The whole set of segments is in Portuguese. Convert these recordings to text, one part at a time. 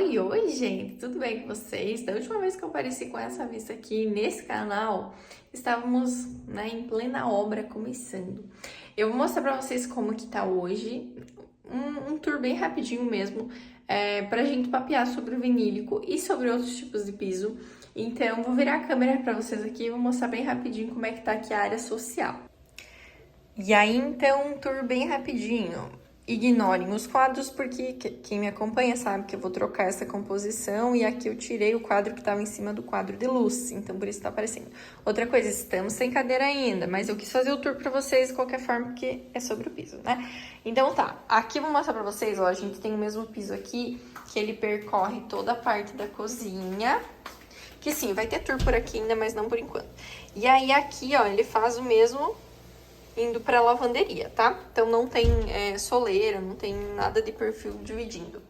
Oi, gente, tudo bem com vocês? Da última vez que eu apareci com essa vista aqui nesse canal, estávamos, em plena obra começando. Eu vou mostrar pra vocês como que tá hoje, um tour bem rapidinho mesmo, pra gente papear sobre o vinílico e sobre outros tipos de piso. Então, vou virar a câmera pra vocês aqui e vou mostrar bem rapidinho como é que tá aqui a área social. E aí, então, um tour bem rapidinho. Ignorem os quadros, porque quem me acompanha sabe que eu vou trocar essa composição e aqui eu tirei o quadro que estava em cima do quadro de luz, então por isso tá aparecendo. Outra coisa, estamos sem cadeira ainda, mas eu quis fazer o tour pra vocês de qualquer forma, porque é sobre o piso, né? Então tá, aqui eu vou mostrar pra vocês, ó, a gente tem o mesmo piso aqui, que ele percorre toda a parte da cozinha, que sim, vai ter tour por aqui ainda, mas não por enquanto. E aí aqui, ó, ele faz o mesmo indo pra lavanderia, tá? Então não tem soleira, não tem nada de perfil dividindo.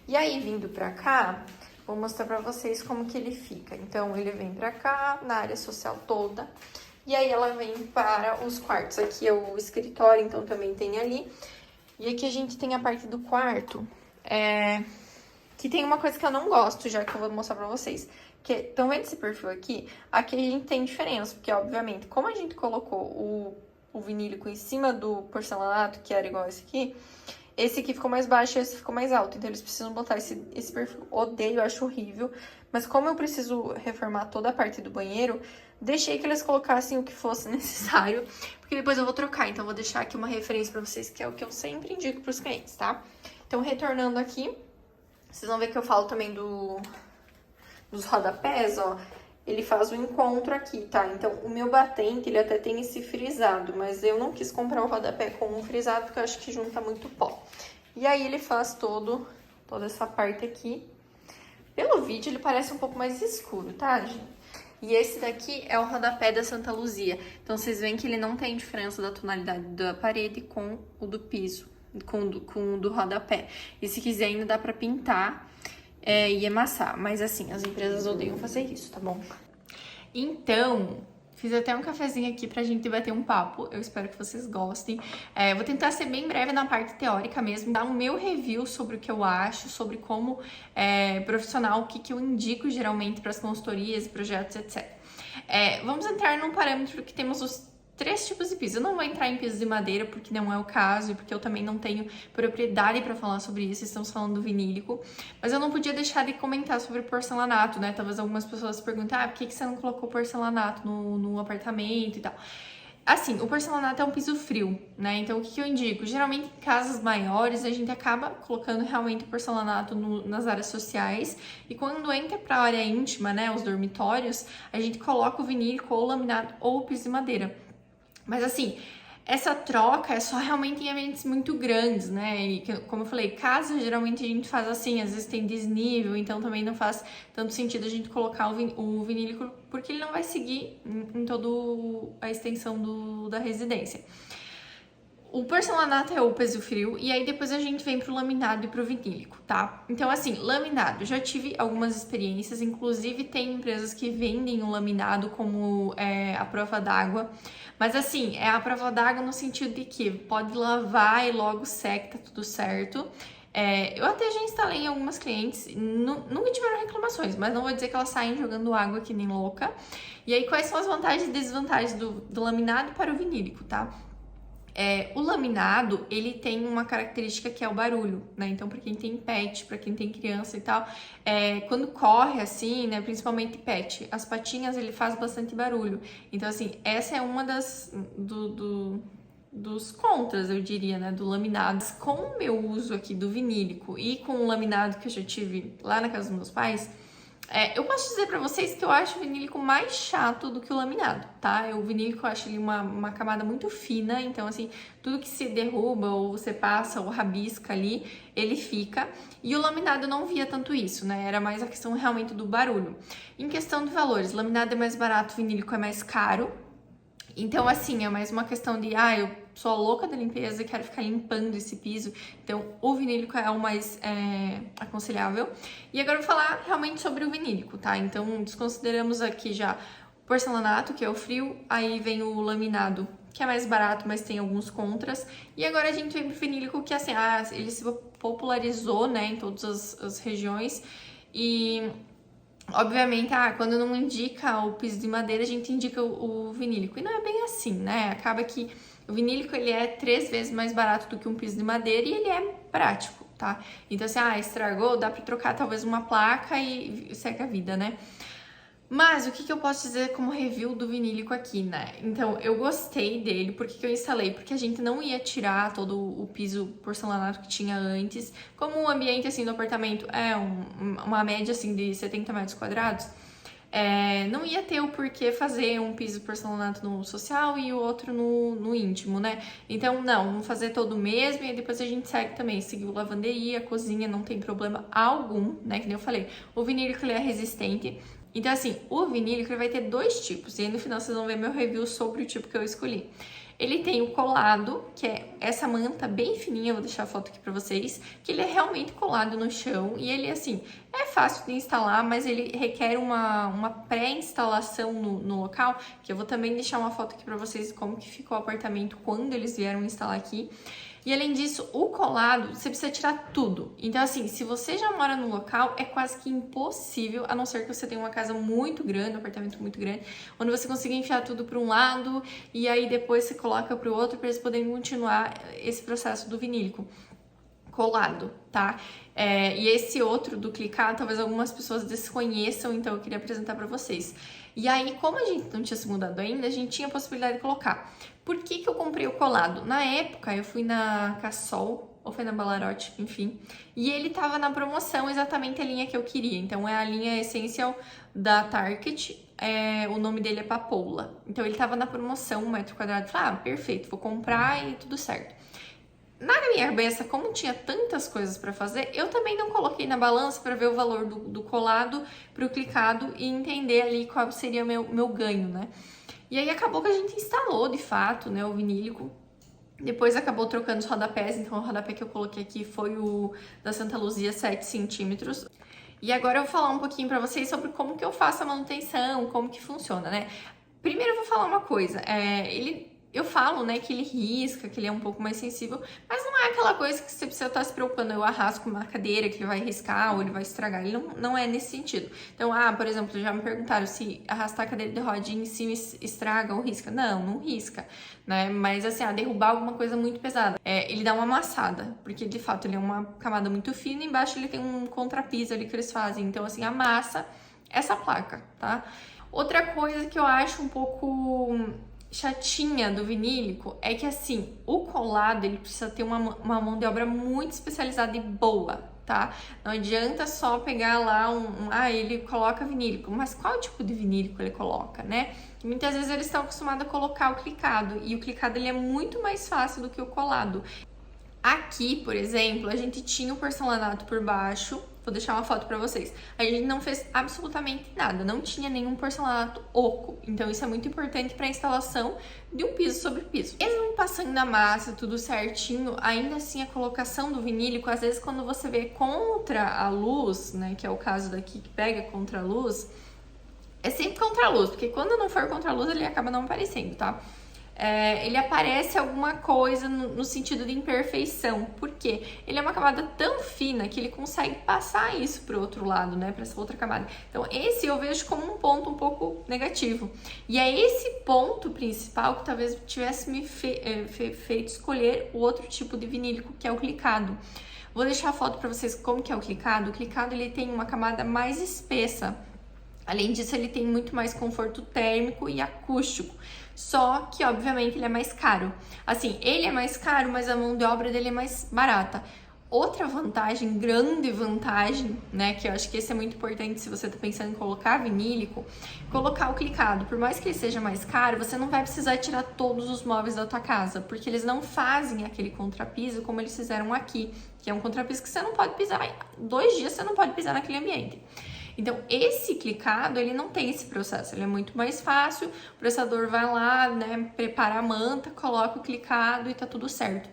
E aí, vindo pra cá, vou mostrar pra vocês como que ele fica. Então, ele vem pra cá, na área social toda, e aí ela vem para os quartos. Aqui é o escritório, então também tem ali. E aqui a gente tem a parte do quarto, que tem uma coisa que eu não gosto, já que eu vou mostrar pra vocês. Que, estão vendo esse perfil aqui? Aqui a gente tem diferença, porque obviamente, como a gente colocou o vinílico em cima do porcelanato, que era igual esse aqui ficou mais baixo e esse ficou mais alto. Então, eles precisam botar esse perfil. Odeio, acho horrível. Mas como eu preciso reformar toda a parte do banheiro, deixei que eles colocassem o que fosse necessário, porque depois eu vou trocar. Então, eu vou deixar aqui uma referência pra vocês, que é o que eu sempre indico pros clientes, tá? Então, retornando aqui, vocês vão ver que eu falo também dos rodapés, ó. Ele faz o encontro aqui, tá? Então, o meu batente, ele até tem esse frisado, mas eu não quis comprar o rodapé com um frisado, porque eu acho que junta muito pó. E aí, ele faz toda essa parte aqui. Pelo vídeo, ele parece um pouco mais escuro, tá, gente? E esse daqui é o rodapé da Santa Luzia. Então, vocês veem que ele não tem diferença da tonalidade da parede com o do piso, com o do rodapé. E se quiser, ainda dá pra pintar e amassar. Mas assim, as empresas odeiam fazer isso, tá bom? Então, fiz até um cafezinho aqui pra gente bater um papo. Eu espero que vocês gostem. Vou tentar ser bem breve na parte teórica mesmo, dar o meu review sobre o que eu acho, sobre como profissional, o que eu indico geralmente para as consultorias, projetos, etc. Vamos entrar num parâmetro que temos os 3 tipos de piso. Eu não vou entrar em piso de madeira, porque não é o caso, e porque eu também não tenho propriedade para falar sobre isso, estamos falando do vinílico. Mas eu não podia deixar de comentar sobre porcelanato, né? Talvez algumas pessoas perguntem, por que você não colocou porcelanato no apartamento e tal? Assim, o porcelanato é um piso frio, né? Então, o que eu indico? Geralmente, em casas maiores, a gente acaba colocando realmente o porcelanato nas áreas sociais. E quando entra para a área íntima, né, os dormitórios, a gente coloca o vinílico ou o laminado ou o piso de madeira. Mas assim, essa troca é só realmente em ambientes muito grandes, né? E como eu falei, casa geralmente a gente faz assim, às vezes tem desnível, então também não faz tanto sentido a gente colocar o vinílico, porque ele não vai seguir em toda a extensão da residência. O porcelanato é o piso frio, e aí depois a gente vem pro laminado e pro vinílico, tá? Então, assim, laminado, já tive algumas experiências, inclusive tem empresas que vendem o laminado como a prova d'água, mas assim, é a prova d'água no sentido de que pode lavar e logo seca, tá tudo certo. Eu até já instalei em algumas clientes, nunca tiveram reclamações, mas não vou dizer que elas saem jogando água que nem louca. E aí, quais são as vantagens e desvantagens do laminado para o vinílico, tá? O laminado, ele tem uma característica que é o barulho, né? Então, para quem tem pet, para quem tem criança e tal, quando corre assim, né? Principalmente pet, as patinhas, ele faz bastante barulho. Então, assim, essa é uma dos contras, eu diria, né? Do laminado. Com o meu uso aqui do vinílico e com o laminado que eu já tive lá na casa dos meus pais, eu posso dizer pra vocês que eu acho o vinílico mais chato do que o laminado, tá? O vinílico eu acho ele uma camada muito fina, então assim, tudo que se derruba ou você passa ou rabisca ali, ele fica. E o laminado eu não via tanto isso, né? Era mais a questão realmente do barulho. Em questão de valores, laminado é mais barato, vinílico é mais caro. Então, assim, é mais uma questão de, eu sou a louca da limpeza e quero ficar limpando esse piso. Então, o vinílico é o mais aconselhável. E agora eu vou falar realmente sobre o vinílico, tá? Então, desconsideramos aqui já o porcelanato, que é o frio, aí vem o laminado, que é mais barato, mas tem alguns contras. E agora a gente vem pro vinílico, que assim, ele se popularizou, né, em todas as regiões. E, obviamente, quando não indica o piso de madeira, a gente indica o vinílico. E não é bem assim, né? Acaba que o vinílico, ele é 3 vezes mais barato do que um piso de madeira e ele é prático, tá? Então, assim, estragou, dá pra trocar talvez uma placa e segue a vida, né? Mas o que eu posso dizer como review do vinílico aqui, né? Então, eu gostei dele. Por que eu instalei? Porque a gente não ia tirar todo o piso porcelanato que tinha antes. Como o ambiente, assim, do apartamento é uma média, assim, de 70 metros quadrados, não ia ter o porquê fazer um piso porcelanato no social e o outro no íntimo, né? Então, não, vamos fazer todo mesmo e depois a gente segue também. Seguiu lavanderia, cozinha, não tem problema algum, né? Que nem eu falei, o vinílico, ele é resistente. Então, assim, o vinílico, ele vai ter 2 tipos. E aí, no final, vocês vão ver meu review sobre o tipo que eu escolhi. Ele tem o colado, que é essa manta bem fininha, eu vou deixar a foto aqui pra vocês, que ele é realmente colado no chão e ele, assim, é fácil de instalar, mas ele requer uma pré-instalação no local, que eu vou também deixar uma foto aqui pra vocês de como que ficou o apartamento quando eles vieram instalar aqui. E além disso, o colado, você precisa tirar tudo. Então, assim, se você já mora no local, é quase que impossível, a não ser que você tenha uma casa muito grande, um apartamento muito grande, onde você consiga enfiar tudo para um lado e aí depois você coloca para o outro para eles poderem continuar esse processo do vinílico colado, tá? E esse outro do clicar, talvez algumas pessoas desconheçam, então eu queria apresentar para vocês. E aí, como a gente não tinha se mudado ainda, a gente tinha a possibilidade de colocar. Por que eu comprei o colado? Na época, eu fui na Cassol, ou foi na Ballarote, enfim, e ele tava na promoção, exatamente a linha que eu queria. Então, é a linha Essential da Target, o nome dele é Papoula. Então, ele tava na promoção, 1 metro quadrado. Falei, perfeito, vou comprar e tudo certo. Na minha cabeça, como tinha tantas coisas para fazer, eu também não coloquei na balança para ver o valor do colado para o clicado e entender ali qual seria o meu ganho, né? E aí acabou que a gente instalou, de fato, né, o vinílico. Depois acabou trocando os rodapés, então o rodapé que eu coloquei aqui foi o da Santa Luzia 7 centímetros. E agora eu vou falar um pouquinho para vocês sobre como que eu faço a manutenção, como que funciona, né? Primeiro eu vou falar uma coisa, eu falo, né, que ele risca, que ele é um pouco mais sensível, mas não é aquela coisa que você precisa estar se preocupando. Eu arrasco uma cadeira que ele vai riscar ou ele vai estragar. Ele não é nesse sentido. Então, por exemplo, já me perguntaram se arrastar a cadeira de rodinha em cima estraga ou risca. Não risca, né? Mas assim, derrubar alguma coisa muito pesada. Ele dá uma amassada, porque de fato ele é uma camada muito fina e embaixo ele tem um contrapiso ali que eles fazem. Então, assim, amassa essa placa, tá? Outra coisa que eu acho um pouco chatinha do vinílico é que, assim, o colado, ele precisa ter uma mão de obra muito especializada e boa, tá? Não adianta só pegar lá ele coloca vinílico, mas qual tipo de vinílico ele coloca, né? E muitas vezes eles estão acostumados a colocar o clicado, e o clicado ele é muito mais fácil do que o colado. Aqui, por exemplo, a gente tinha o porcelanato por baixo. Vou deixar uma foto pra vocês. A gente não fez absolutamente nada, não tinha nenhum porcelanato oco. Então isso é muito importante para a instalação de um piso sobre piso. Mesmo passando a massa, tudo certinho, ainda assim a colocação do vinílico, às vezes quando você vê contra a luz, né, que é o caso daqui que pega contra a luz, é sempre contra a luz, porque quando não for contra a luz ele acaba não aparecendo, tá? Ele aparece alguma coisa no sentido de imperfeição. Por quê? Ele é uma camada tão fina que ele consegue passar isso para o outro lado, né? Para essa outra camada. Então, esse eu vejo como um ponto um pouco negativo. E é esse ponto principal que talvez tivesse me feito escolher o outro tipo de vinílico, que é o clicado. Vou deixar a foto para vocês como que é o clicado. O clicado, ele tem uma camada mais espessa. Além disso, ele tem muito mais conforto térmico e acústico. Só que, obviamente, ele é mais caro. Assim, ele é mais caro, mas a mão de obra dele é mais barata. Outra vantagem, grande vantagem, né, que eu acho que esse é muito importante se você tá pensando em colocar vinílico, colocar o clicado. Por mais que ele seja mais caro, você não vai precisar tirar todos os móveis da tua casa, porque eles não fazem aquele contrapiso como eles fizeram aqui, que é um contrapiso que você não pode pisar, 2 dias você não pode pisar naquele ambiente. Então, esse clicado, ele não tem esse processo, ele é muito mais fácil, o pressador vai lá, né, prepara a manta, coloca o clicado e tá tudo certo.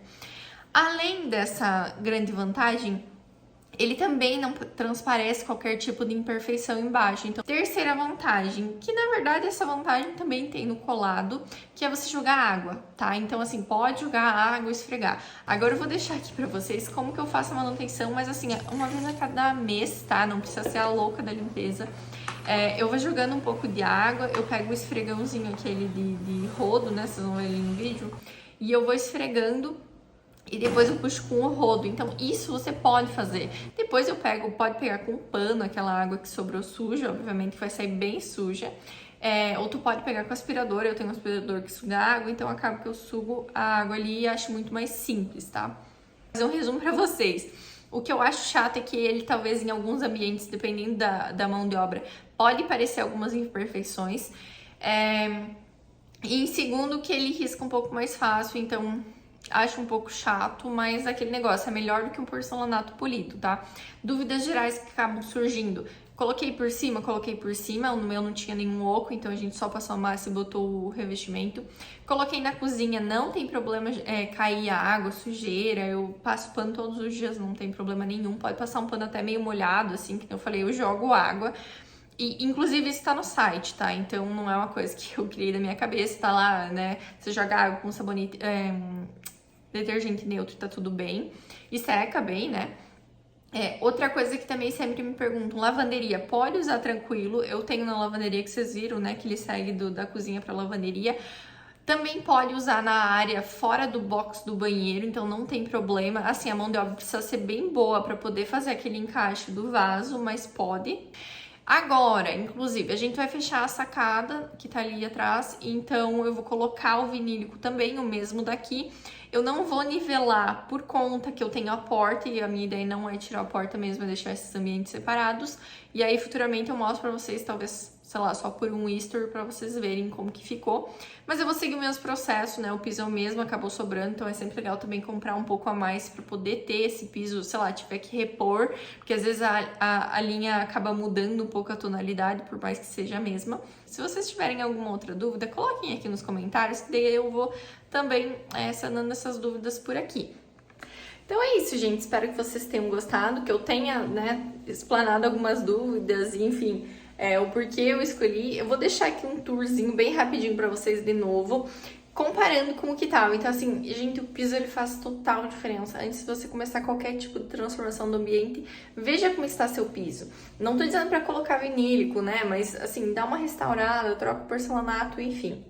Além dessa grande vantagem, Ele também não transparece qualquer tipo de imperfeição embaixo. Então, terceira vantagem, que na verdade essa vantagem também tem no colado, que é você jogar água, tá? Então, assim, pode jogar água e esfregar. Agora eu vou deixar aqui pra vocês como que eu faço a manutenção, mas assim, uma vez a cada mês, tá? Não precisa ser a louca da limpeza. Eu vou jogando um pouco de água, eu pego o esfregãozinho aquele de rodo, né? Vocês vão ver ali no vídeo. E eu vou esfregando e depois eu puxo com o rodo. Então, isso você pode fazer. Depois pode pegar com um pano aquela água que sobrou suja, obviamente que vai sair bem suja. Ou tu pode pegar com aspirador, eu tenho um aspirador que suga água, então acaba que eu sugo a água ali e acho muito mais simples, tá? Vou fazer um resumo pra vocês. O que eu acho chato é que ele, talvez, em alguns ambientes, dependendo da mão de obra, pode parecer algumas imperfeições. E em segundo, que ele risca um pouco mais fácil, então acho um pouco chato, mas aquele negócio é melhor do que um porcelanato polido, tá? Dúvidas gerais que acabam surgindo. Coloquei por cima, no meu não tinha nenhum oco, então a gente só passou a massa e botou o revestimento. Coloquei na cozinha, não tem problema cair a água, sujeira, eu passo pano todos os dias, não tem problema nenhum. Pode passar um pano até meio molhado, assim, que eu falei, eu jogo água. E, inclusive, isso tá no site, tá? Então, não é uma coisa que eu criei da minha cabeça, tá lá, né? Você joga água com sabonete, detergente neutro, tá tudo bem. E seca bem, né? Outra coisa que também sempre me perguntam, lavanderia, pode usar tranquilo? Eu tenho na lavanderia que vocês viram, né? Que ele segue da cozinha pra lavanderia. Também pode usar na área fora do box do banheiro, então não tem problema. Assim, a mão de obra precisa ser bem boa pra poder fazer aquele encaixe do vaso, mas pode. Agora, inclusive, a gente vai fechar a sacada que tá ali atrás, então eu vou colocar o vinílico também, o mesmo daqui. Eu não vou nivelar por conta que eu tenho a porta e a minha ideia não é tirar a porta mesmo, é deixar esses ambientes separados. E aí, futuramente, eu mostro pra vocês, talvez, sei lá, só por um history pra vocês verem como que ficou. Mas eu vou seguir o mesmo processo, né? O piso é o mesmo, acabou sobrando, então é sempre legal também comprar um pouco a mais pra poder ter esse piso, sei lá, tiver que repor, porque às vezes a linha acaba mudando um pouco a tonalidade, por mais que seja a mesma. Se vocês tiverem alguma outra dúvida, coloquem aqui nos comentários, que daí eu vou também sanando essas dúvidas por aqui. Então é isso, gente. Espero que vocês tenham gostado, que eu tenha, né, explanado algumas dúvidas, enfim, o porquê eu escolhi. Eu vou deixar aqui um tourzinho bem rapidinho pra vocês de novo, comparando com o que tava. Então, assim, gente, o piso ele faz total diferença. Antes de você começar qualquer tipo de transformação do ambiente, veja como está seu piso. Não tô dizendo pra colocar vinílico, né, mas, assim, dá uma restaurada, troca o porcelanato, enfim.